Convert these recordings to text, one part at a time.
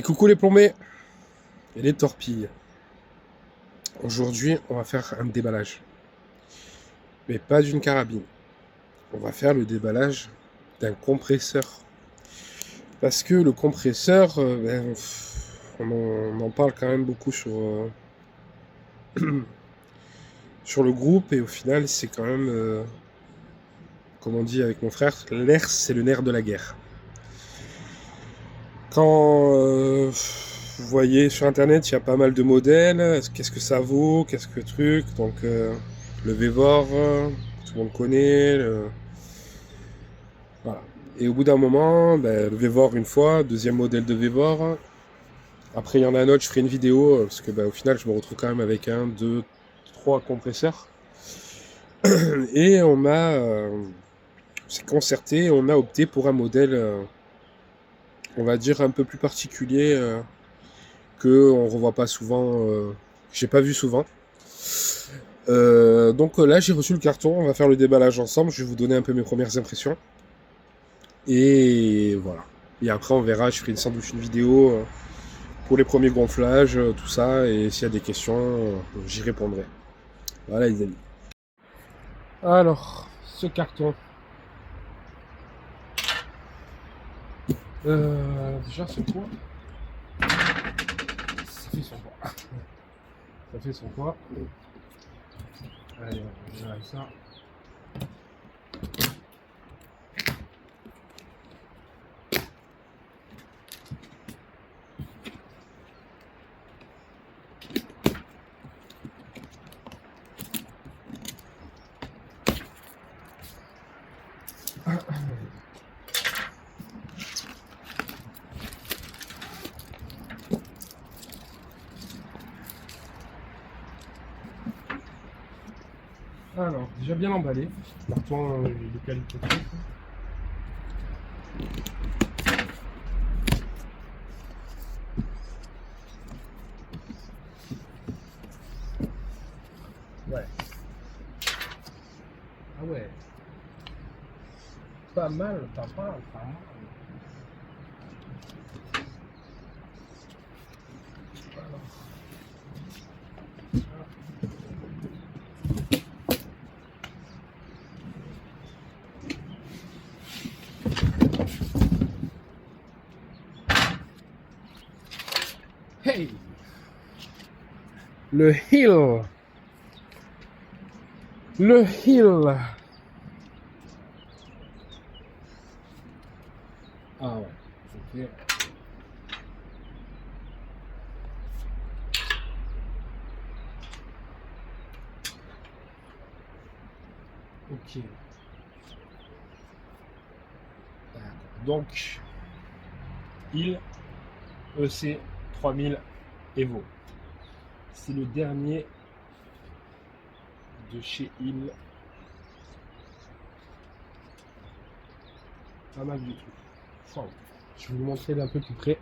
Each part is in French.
Et coucou les plombés et les torpilles. Aujourd'hui, on va faire un déballage. Mais pas d'une carabine. On va faire le déballage d'un compresseur. Parce que le compresseur, on en parle quand même beaucoup sur le groupe. Et au final, c'est quand même, comme on dit avec mon frère, l'air, c'est le nerf de la guerre. Quand vous voyez sur internet, il y a pas mal de modèles, qu'est-ce que ça vaut, qu'est-ce que truc, donc le Vevor, tout le monde connaît, voilà. Et au bout d'un moment, le Vevor une fois, deuxième modèle de Vevor, après il y en a un autre, je ferai une vidéo, parce que au final je me retrouve quand même avec 1, 2, 3 compresseurs, et on s'est concerté, on a opté pour un modèle, on va dire un peu plus particulier, que on revoit pas souvent, que j'ai pas vu souvent. Donc là j'ai reçu le carton, on va faire le déballage ensemble, je vais vous donner un peu mes premières impressions. Et voilà. Et après on verra, je ferai sans doute une vidéo pour les premiers gonflages, tout ça, et s'il y a des questions, j'y répondrai. Voilà les amis. Alors, ce carton. Déjà ce poids. Ça fait son poids. Ça fait son poids. Allez, on va ça. Alors, déjà bien emballé. Carton de qualité. Ouais. Ah ouais. Pas mal, pas mal, pas mal. Hey! Le Hill! Le Hill! Ah ouais, ok. Ok. Donc, Hill EC 3000 Evo. C'est le dernier de chez Hill. Pas mal du tout. Enfin, je vais vous montrer d'un peu plus près.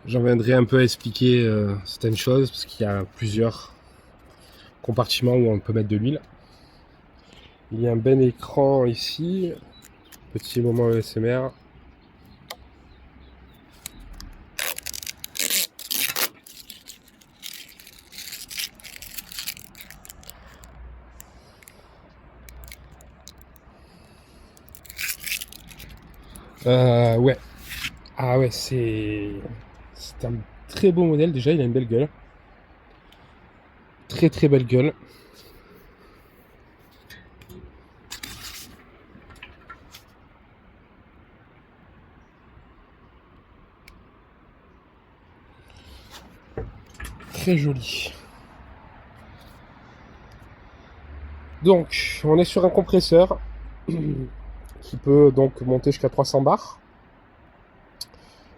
J'en viendrai un peu à expliquer certaines choses, parce qu'il y a plusieurs compartiments où on peut mettre de l'huile. Il y a un bel écran ici, petit moment ASMR. Ouais. Ah ouais, c'est un très beau modèle. Déjà, il a une belle gueule. Très très belle gueule. Très joli. Donc, on est sur un compresseur qui peut donc monter jusqu'à 300 bars.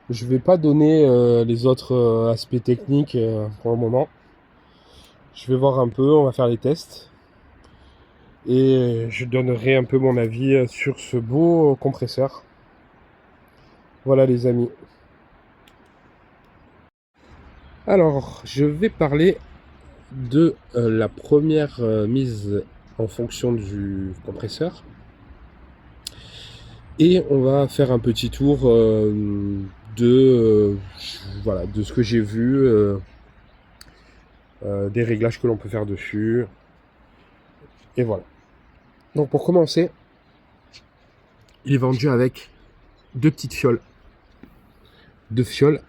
Je vais pas donner les autres aspects techniques pour le moment. Je vais voir un peu, on va faire les tests. et je donnerai un peu mon avis sur ce beau compresseur. Voilà les amis. Alors, je vais parler de la première mise en fonction du compresseur. Et on va faire un petit tour voilà, de ce que j'ai vu, des réglages que l'on peut faire dessus. Et voilà. Donc pour commencer, il est vendu avec deux petites fioles. Deux fioles.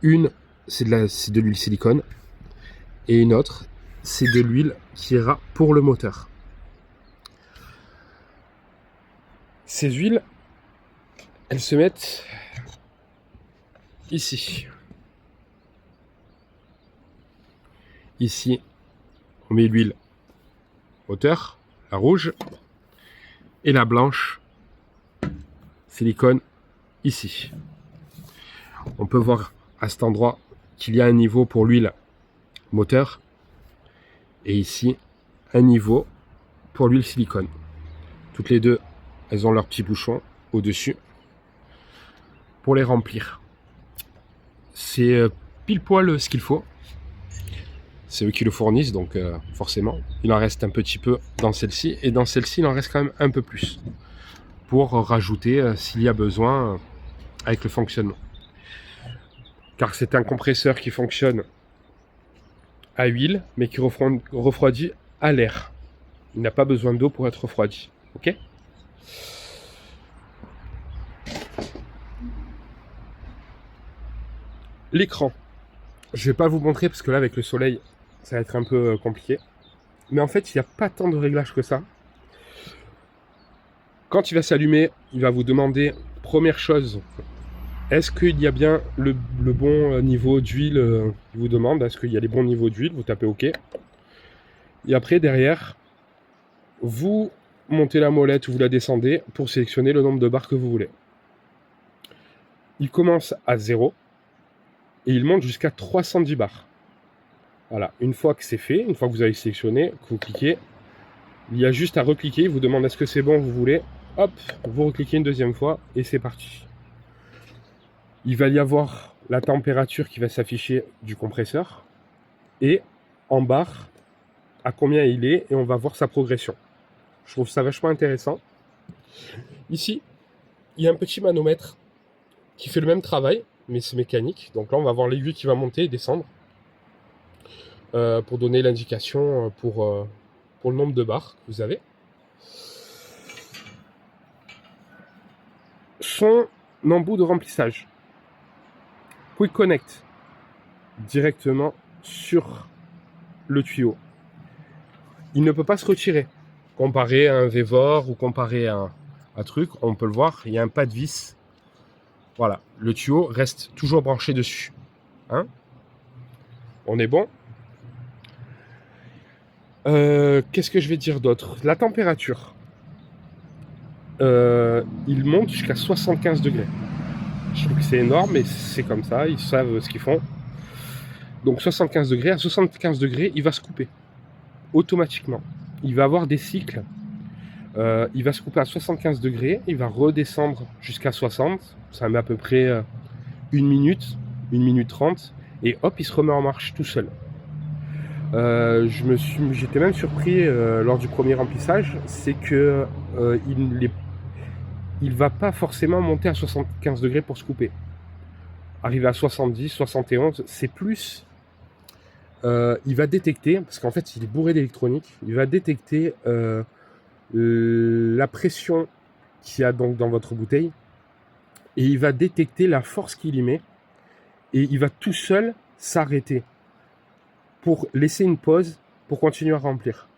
Une, c'est de l'huile silicone. Et une autre, c'est de l'huile qui ira pour le moteur. Ces huiles, elles se mettent ici. Ici, on met l'huile moteur, la rouge, et la blanche, silicone, ici. On peut voir à cet endroit qu'il y a un niveau pour l'huile moteur, et ici, un niveau pour l'huile silicone. Toutes les deux, elles ont leur petit bouchon au-dessus pour les remplir. C'est pile poil ce qu'il faut. C'est eux qui le fournissent, donc forcément, il en reste un petit peu dans celle-ci. Et dans celle-ci, il en reste quand même un peu plus pour rajouter s'il y a besoin avec le fonctionnement. Car c'est un compresseur qui fonctionne à huile, mais qui refroidit à l'air. Il n'a pas besoin d'eau pour être refroidi. Ok ? L'écran. Je ne vais pas vous montrer parce que là, avec le soleil, ça va être un peu compliqué. Mais en fait, il n'y a pas tant de réglages que ça. Quand il va s'allumer, il va vous demander, première chose, est-ce qu'il y a bien le bon niveau d'huile? Il vous demande, est-ce qu'il y a les bons niveaux d'huile? Vous tapez OK. Et après, derrière, vous montez la molette ou vous la descendez pour sélectionner le nombre de barres que vous voulez. Il commence à 0 et il monte jusqu'à 310 barres. Voilà, une fois que c'est fait, une fois que vous avez sélectionné, que vous cliquez, il y a juste à recliquer, il vous demande est-ce que c'est bon, vous voulez, hop, vous recliquez une deuxième fois et c'est parti. Il va y avoir la température qui va s'afficher du compresseur et en barre à combien il est et on va voir sa progression. Je trouve ça vachement intéressant. Ici, il y a un petit manomètre qui fait le même travail, mais c'est mécanique. Donc là, on va voir l'aiguille qui va monter et descendre pour donner l'indication pour le nombre de barres que vous avez. Son embout de remplissage. Quick Connect directement sur le tuyau. Il ne peut pas se retirer. Comparé à un Vevor ou comparé à un truc, on peut le voir, il y a un pas de vis. Voilà, le tuyau reste toujours branché dessus. Hein? On est bon. Qu'est-ce que je vais dire d'autre? La température. Il monte jusqu'à 75 degrés. Je trouve que c'est énorme, mais c'est comme ça, ils savent ce qu'ils font. Donc 75 degrés, à 75 degrés, il va se couper automatiquement. Il va avoir des cycles. Il va se couper à 75 degrés, il va redescendre jusqu'à 60. Ça met à peu près 1 minute 30, et hop, il se remet en marche tout seul. J'étais même surpris lors du premier remplissage, c'est que il va pas forcément monter à 75 degrés pour se couper. Arrivé à 70, 71, c'est plus... il va détecter, parce qu'en fait il est bourré d'électronique, il va détecter la pression qu'il y a donc dans votre bouteille, et il va détecter la force qu'il y met, et il va tout seul s'arrêter pour laisser une pause pour continuer à remplir.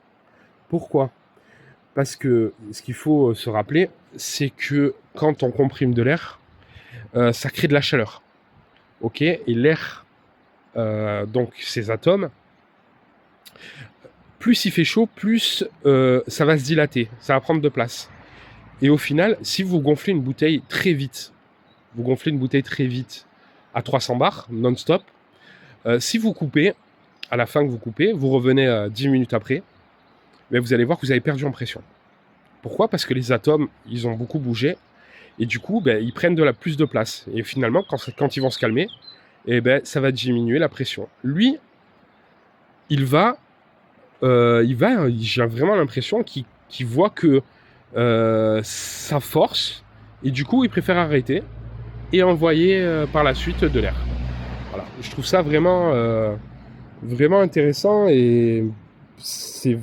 Pourquoi? Parce que ce qu'il faut se rappeler, c'est que quand on comprime de l'air, ça crée de la chaleur. Ok? Et l'air, donc ces atomes, plus il fait chaud, plus ça va se dilater, ça va prendre de place. Et au final, si vous gonflez une bouteille très vite, à 300 bars, non-stop, si vous coupez, à la fin que vous coupez, vous revenez 10 minutes après, ben, vous allez voir que vous avez perdu en pression. Pourquoi? Parce que les atomes, ils ont beaucoup bougé, et du coup, ben, ils prennent plus de place. Et finalement, quand ils vont se calmer, eh ben, ça va diminuer la pression. Lui, j'ai vraiment l'impression qu'il voit que ça force, et du coup, il préfère arrêter et envoyer par la suite de l'air. Voilà. Je trouve ça vraiment intéressant, et c'est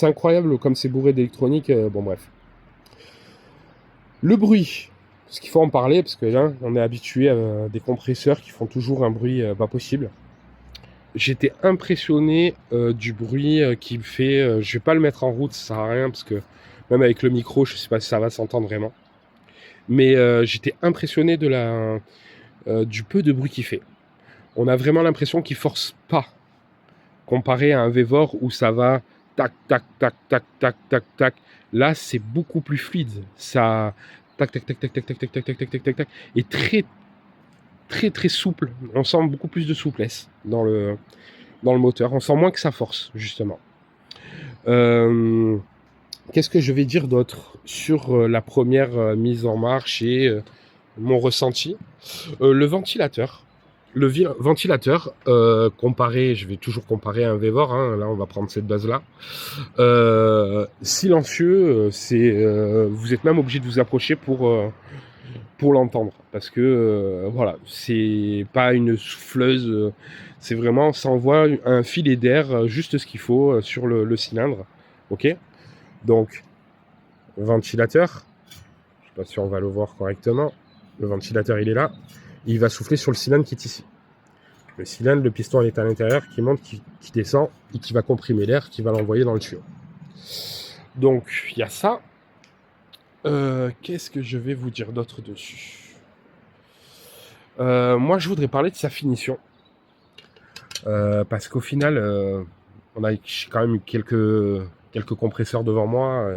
incroyable comme c'est bourré d'électronique. Bon, bref. Le bruit, parce qu'il faut en parler, parce que là, on est habitué à des compresseurs qui font toujours un bruit pas possible. J'étais impressionné du bruit qu'il fait. Je vais pas le mettre en route, ça sert à rien, parce que même avec le micro, je sais pas si ça va s'entendre vraiment. Mais j'étais impressionné du peu de bruit qu'il fait. On a vraiment l'impression qu'il force pas, comparé à un Vevor où ça va tac, tac, tac, tac, tac, tac, tac. Là, c'est beaucoup plus fluide. Ça tac, tac, tac, tac, tac, tac, tac, tac, tac, tac, tac, tac, tac, et très, très, très souple. On sent beaucoup plus de souplesse dans le moteur. On sent moins que ça force, justement. Qu'est-ce que je vais dire d'autre sur la première mise en marche et mon ressenti? Le ventilateur. Ventilateur, comparé, je vais toujours comparer à un Vevor, hein, là on va prendre cette base-là. Silencieux, vous êtes même obligé de vous approcher pour l'entendre, parce que voilà, c'est pas une souffleuse, c'est vraiment, ça envoie un filet d'air, juste ce qu'il faut sur le cylindre. Ok, donc ventilateur, je sais pas si on va le voir correctement, le ventilateur il est là, il va souffler sur le cylindre qui est ici. Le cylindre, le piston est à l'intérieur, qui monte, qui descend, et qui va comprimer l'air, qui va l'envoyer dans le tuyau. Donc il y a ça. Qu'est-ce que je vais vous dire d'autre dessus? Moi je voudrais parler de sa finition, parce qu'au final j'ai quand même eu quelques compresseurs devant moi,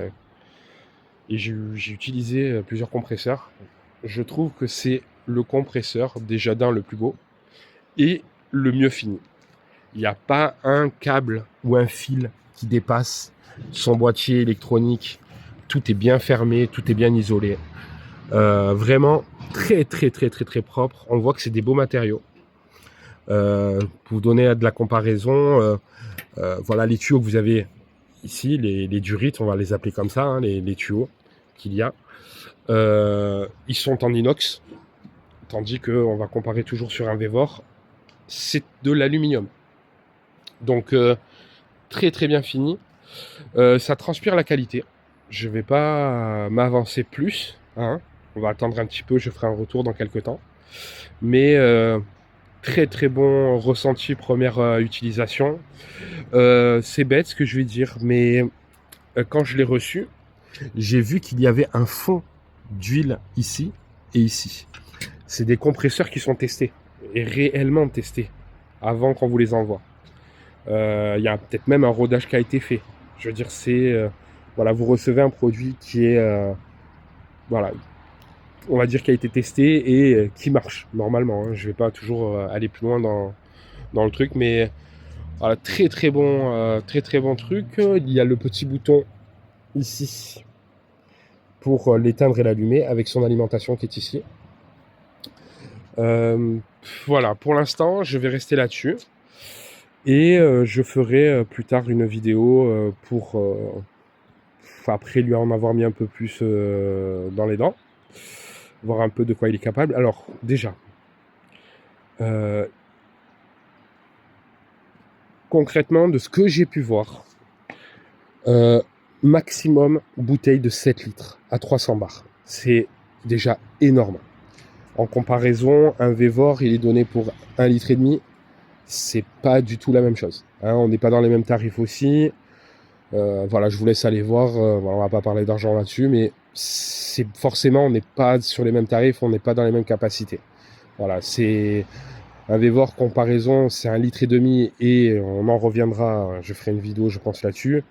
et j'ai utilisé plusieurs compresseurs. Je trouve que c'est le compresseur déjà d'un le plus beau et le mieux fini. Il n'y a pas un câble ou un fil qui dépasse son boîtier électronique. Tout est bien fermé, tout est bien isolé. Vraiment très très très très très propre. On voit que c'est des beaux matériaux. Pour vous donner de la comparaison, voilà les tuyaux que vous avez ici, les durites, on va les appeler comme ça, hein, les tuyaux qu'il y a. Ils sont en inox, tandis qu'on va comparer toujours sur un Vevor, c'est de l'aluminium. Donc très très bien fini. Ça transpire la qualité. Je vais pas m'avancer plus, hein. On va attendre un petit peu, je ferai un retour dans quelques temps. Mais très très bon ressenti première utilisation. C'est bête ce que je vais dire, mais quand je l'ai reçu, j'ai vu qu'il y avait un fond d'huile ici et ici. C'est des compresseurs qui sont testés, et réellement testés, avant qu'on vous les envoie. Il y a peut-être même un rodage qui a été fait. Je veux dire, voilà, vous recevez un produit qui est, voilà, on va dire qui a été testé et qui marche normalement. Hein. Je vais pas toujours aller plus loin dans le truc, mais voilà, très très bon truc. Il y a le petit bouton ici pour l'éteindre et l'allumer avec son alimentation qui est ici. Voilà, pour l'instant, je vais rester là-dessus. Et je ferai plus tard une vidéo pour après lui en avoir mis un peu plus dans les dents, voir un peu de quoi il est capable. Alors déjà, concrètement, de ce que j'ai pu voir, maximum bouteille de 7 litres à 300 bars. C'est déjà énorme. En comparaison, un Vevor, il est donné pour 1,5 litre. C'est pas du tout la même chose. Hein, on n'est pas dans les mêmes tarifs aussi. Voilà, je vous laisse aller voir. Voilà, on va pas parler d'argent là-dessus, mais c'est forcément, on n'est pas sur les mêmes tarifs, on n'est pas dans les mêmes capacités. Voilà, c'est un Vevor comparaison, c'est 1,5 litre et on en reviendra. Je ferai une vidéo, je pense là-dessus.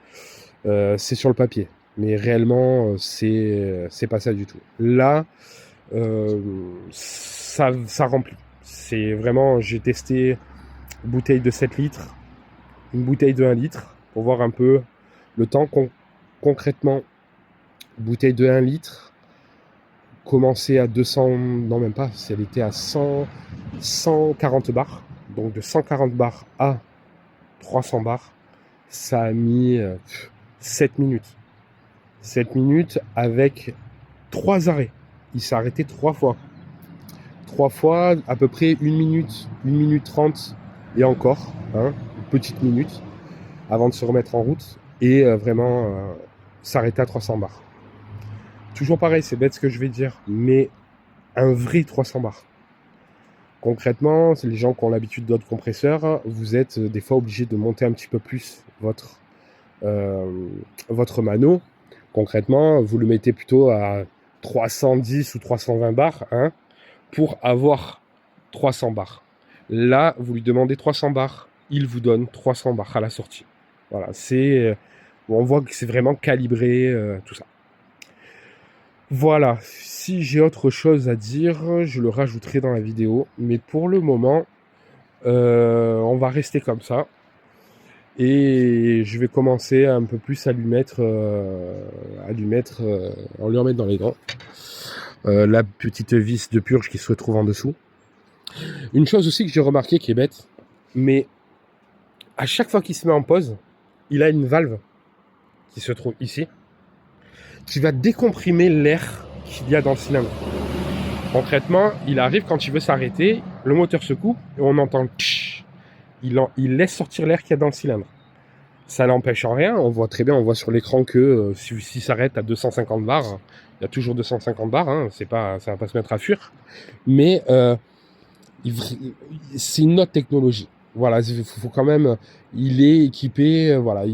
C'est sur le papier, mais réellement, c'est pas ça du tout. Là, ça remplit. C'est vraiment, j'ai testé bouteille de 7 litres, une bouteille de 1 litre, pour voir un peu Le temps concrètement, bouteille de 1 litre, commençait à 200, non même pas, elle était à 140 bars. Donc de 140 bars à 300 bars, ça a mis 7 minutes. 7 minutes avec 3 arrêts. Il s'est arrêté 3 fois. 3 fois, à peu près 1 minute 30 et encore, hein, une petite minute avant de se remettre en route et vraiment s'arrêter à 300 bars. Toujours pareil, c'est bête ce que je vais dire, mais un vrai 300 bars. Concrètement, c'est les gens qui ont l'habitude d'autres compresseurs, vous êtes des fois obligé de monter un petit peu plus votre mano. Concrètement, vous le mettez plutôt à 310 ou 320 bars, hein, pour avoir 300 bars. Là, vous lui demandez 300 bars, il vous donne 300 bars à la sortie. Voilà, on voit que c'est vraiment calibré, tout ça. Voilà, si j'ai autre chose à dire, je le rajouterai dans la vidéo. Mais pour le moment, on va rester comme ça. Et je vais commencer un peu plus à lui remettre dans les dents. La petite vis de purge qui se retrouve en dessous. Une chose aussi que j'ai remarqué qui est bête, mais à chaque fois qu'il se met en pause, il a une valve qui se trouve ici, qui va décomprimer l'air qu'il y a dans le cylindre. Concrètement, il arrive quand il veut s'arrêter, le moteur se coupe et on entend le psh, il laisse sortir l'air qu'il y a dans le cylindre. Ça n'empêche en rien, on voit très bien, on voit sur l'écran que s'il s'arrête à 250 bars, il y a toujours 250 bars, hein, ça va pas se mettre à fuir, mais c'est une autre technologie. Voilà, il faut quand même, il est équipé, voilà,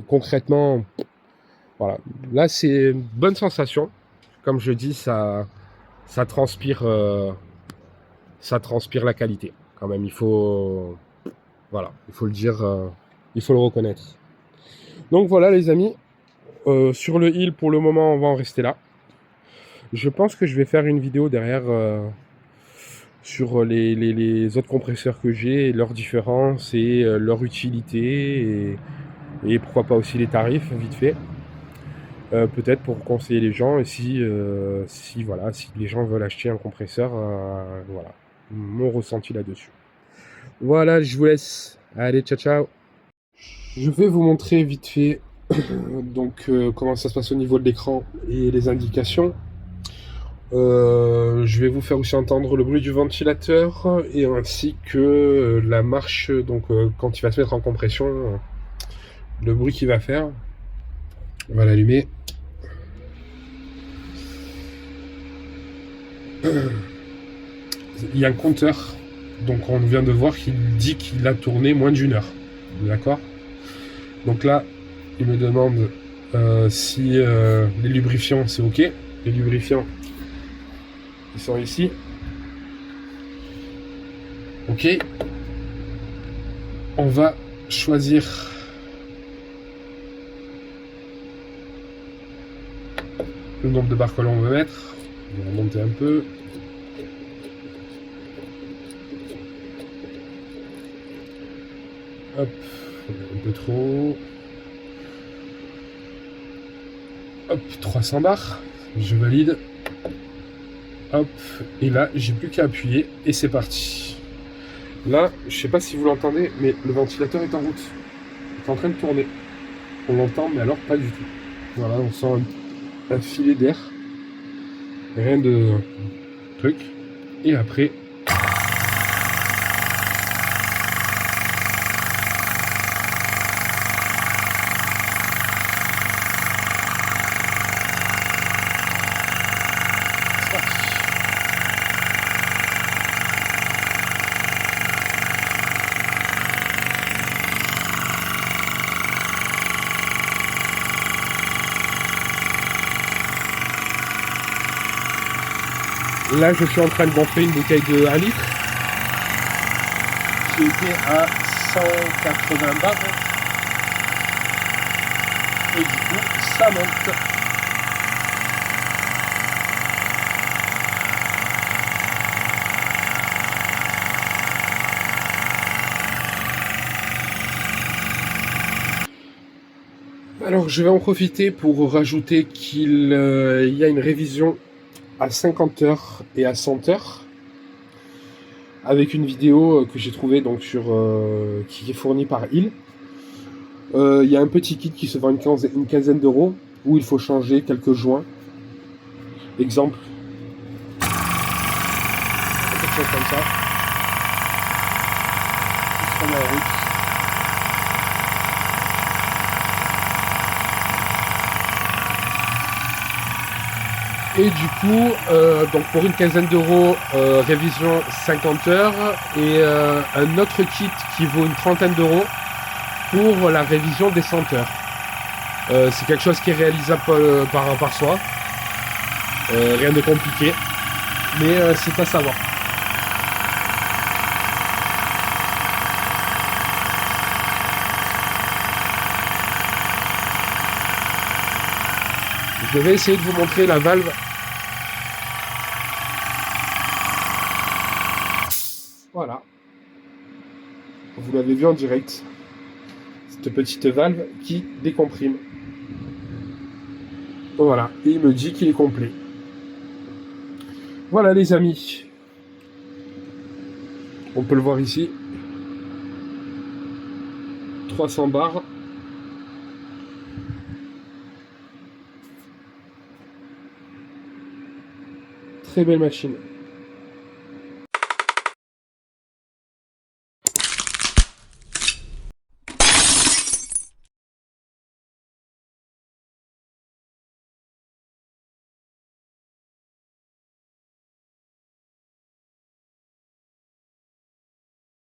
concrètement, voilà. Là, c'est une bonne sensation. Comme je dis, ça transpire la qualité. Quand même, il faut le dire, il faut le reconnaître. Donc voilà, les amis. Sur le hill, pour le moment, on va en rester là. Je pense que je vais faire une vidéo derrière sur les autres compresseurs que j'ai, leurs différences et leur utilité et pourquoi pas aussi les tarifs, vite fait. Peut-être pour conseiller les gens et si les gens veulent acheter un compresseur, voilà, mon ressenti là-dessus. Voilà, je vous laisse. Allez, ciao, ciao. Je vais vous montrer vite fait donc comment ça se passe au niveau de l'écran et les indications. Je vais vous faire aussi entendre le bruit du ventilateur et ainsi que la marche, donc quand il va se mettre en compression, le bruit qu'il va faire. On va l'allumer. Il y a un compteur, donc on vient de voir qu'il dit qu'il a tourné moins d'1 heure. D'accord? Donc là, il me demande si les lubrifiants c'est ok. Les lubrifiants, ils sont ici. Ok. On va choisir le nombre de barres que l'on veut mettre. On va remonter un peu. Hop, un peu trop. Hop, 300 bars. Je valide. Hop, et là, j'ai plus qu'à appuyer et c'est parti. Là, je sais pas si vous l'entendez, mais le ventilateur est en route. Il est en train de tourner. On l'entend, mais alors pas du tout. Voilà, on sent un filet d'air. Rien de truc. Et après, là, je suis en train de gonfler une bouteille de 1 litre qui était à 180 bars. Et du coup, ça monte. Alors je vais en profiter pour rajouter qu'il y a une révision à 50 heures et à 100 heures avec une vidéo que j'ai trouvée donc qui est fournie par Il. Il y a un petit kit qui se vend une quinzaine d'euros où il faut changer quelques joints. Exemple, quelque chose comme ça. Il se met en route. Et du coup, donc pour une quinzaine d'euros, révision 50 heures et un autre kit qui vaut une trentaine d'euros pour la révision des 100 heures. C'est quelque chose qui est réalisable par soi. Rien de compliqué, mais c'est à savoir. Je vais essayer de vous montrer la valve. Voilà. Vous l'avez vu en direct. Cette petite valve qui décomprime. Voilà. Et il me dit qu'il est complet. Voilà les amis. On peut le voir ici. 300 bars. Très belle machine.